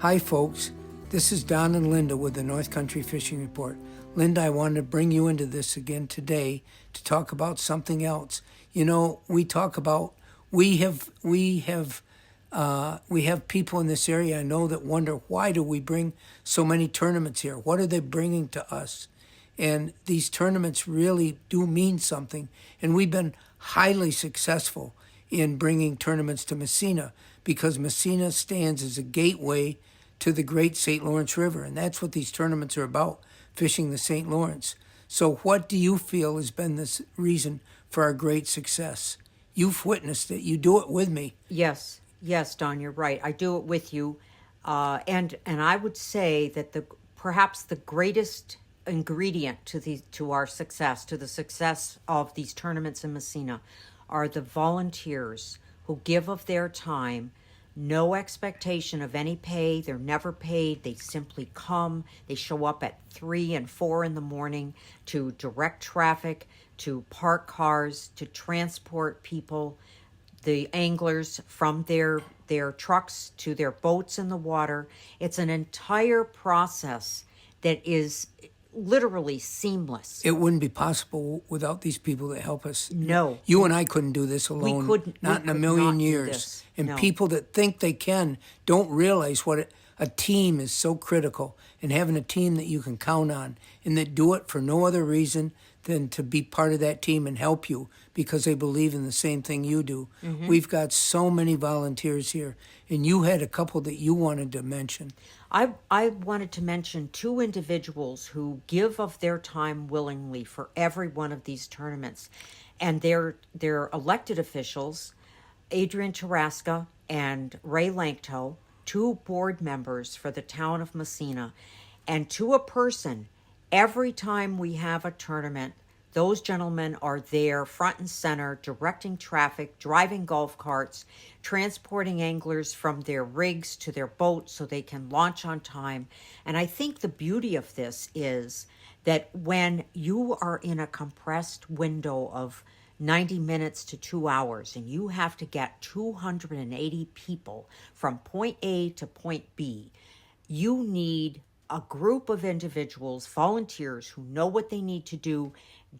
Hi, folks. This is Don and Linda with the North Country Fishing Report. Linda, I wanted to bring you into this again today to talk about something else. You know, we talk about we have people in this area I know that wonder, why do we bring so many tournaments here? What are they bringing to us? And these tournaments really do mean something. And we've been highly successful in bringing tournaments to Meissner because Meissner stands as a gateway to the great St. Lawrence River. And that's what these tournaments are about, fishing the St. Lawrence. So what do you feel has been this reason for our great success? You've witnessed it. You do it with me. Yes, Don, you're right. I do it with you. And I would say that perhaps the greatest ingredient to our success, to the success of these tournaments in Meissner, are the volunteers who give of their time, no expectation of any pay. They're never paid. They simply come. They show up at 3 and 4 in the morning to direct traffic, to park cars, to transport people, the anglers, from their trucks to their boats in the water. It's an entire process that is literally seamless. It wouldn't be possible without these people that help us. No. You and I couldn't do this alone. Not in a million years. And No. people that think they can don't realize what a team is so critical, and having a team that you can count on and that do it for no other reason than to be part of that team and help you because they believe in the same thing you do. Mm-hmm. We've got so many volunteers here, and you had a couple that you wanted to mention. I wanted to mention 2 individuals who give of their time willingly for every one of these tournaments. And they're elected officials, Adrian Tarasca and Ray Lankto, 2 board members for the town of Meissner. And to a person, every time we have a tournament, those gentlemen are there front and center, directing traffic, driving golf carts, transporting anglers from their rigs to their boats so they can launch on time. And I think the beauty of this is that when you are in a compressed window of 90 minutes to 2 hours and you have to get 280 people from point A to point B, you need a group of individuals, volunteers who know what they need to do,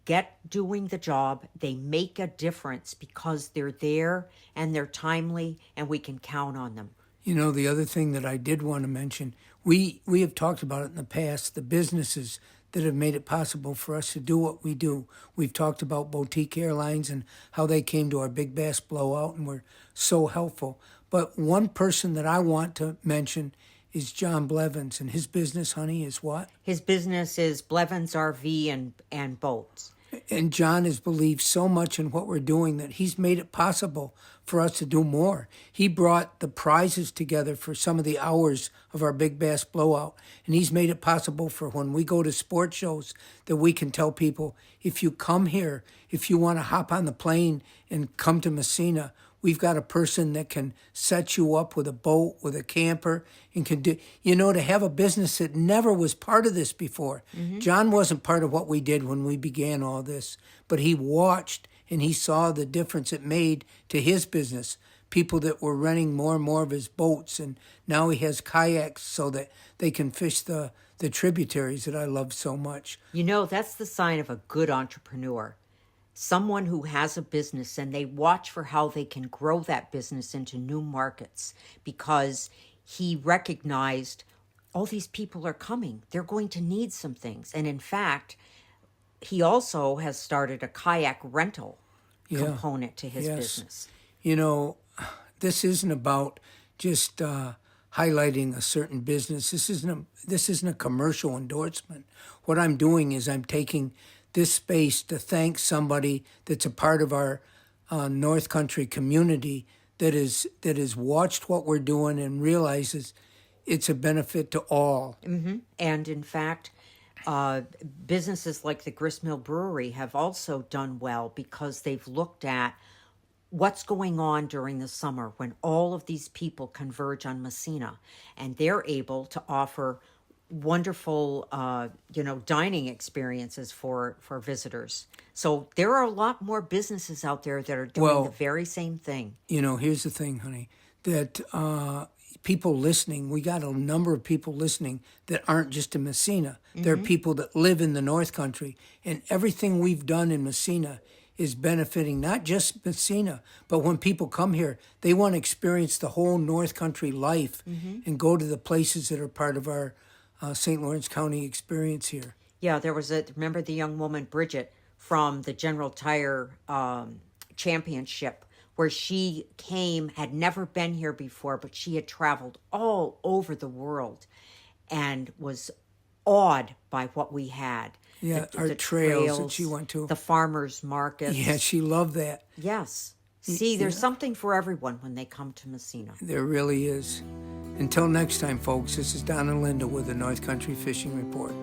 get doing the job. They make a difference because they're there and they're timely and we can count on them. You know, the other thing that I did want to mention, we have talked about it in the past, the businesses that have made it possible for us to do what we do. We've talked about Boutique Airlines and how they came to our Big Bass Blowout and were so helpful. But one person that I want to mention is John Blevins, and his business, honey, is what? His business is Blevins RV and boats. And John has believed so much in what we're doing that he's made it possible for us to do more. He brought the prizes together for some of the hours of our Big Bass Blowout, and he's made it possible for when we go to sports shows that we can tell people, if you come here, if you want to hop on the plane and come to Meissner, we've got a person that can set you up with a boat, with a camper, and can do, to have a business that never was part of this before. Mm-hmm. John wasn't part of what we did when we began all this, but he watched and he saw the difference it made to his business. People that were renting more and more of his boats, and now he has kayaks so that they can fish the tributaries that I love so much. That's the sign of a good entrepreneur. Someone who has a business and they watch for how they can grow that business into new markets because he recognized all these people are coming. They're going to need some things. And in fact, he also has started a kayak rental component to his business. This isn't about just highlighting a certain business. This isn't a commercial endorsement. What I'm doing is I'm taking this space to thank somebody that's a part of our North Country community that has watched what we're doing and realizes it's a benefit to all. Mm-hmm. And in fact, businesses like the Gristmill Brewery have also done well because they've looked at what's going on during the summer when all of these people converge on Meissner, and they're able to offer wonderful, dining experiences for visitors. So there are a lot more businesses out there that are doing the very same thing. Here's the thing, honey, that people listening. We got a number of people listening that aren't just in Messina. They're people that live in the North Country. And everything we've done in Messina is benefiting not just Messina, but when people come here, they want to experience the whole North Country life and go to the places that are part of our St. Lawrence County experience here. Yeah, remember the young woman, Bridget, from the General Tire Championship, where she came, had never been here before, but she had traveled all over the world and was awed by what we had. Yeah, our trails that she went to. The farmers markets. Yeah, she loved that. Yes. See, there's something for everyone when they come to Messina. There really is. Until next time, folks, this is Don and Linda with the North Country Fishing Report.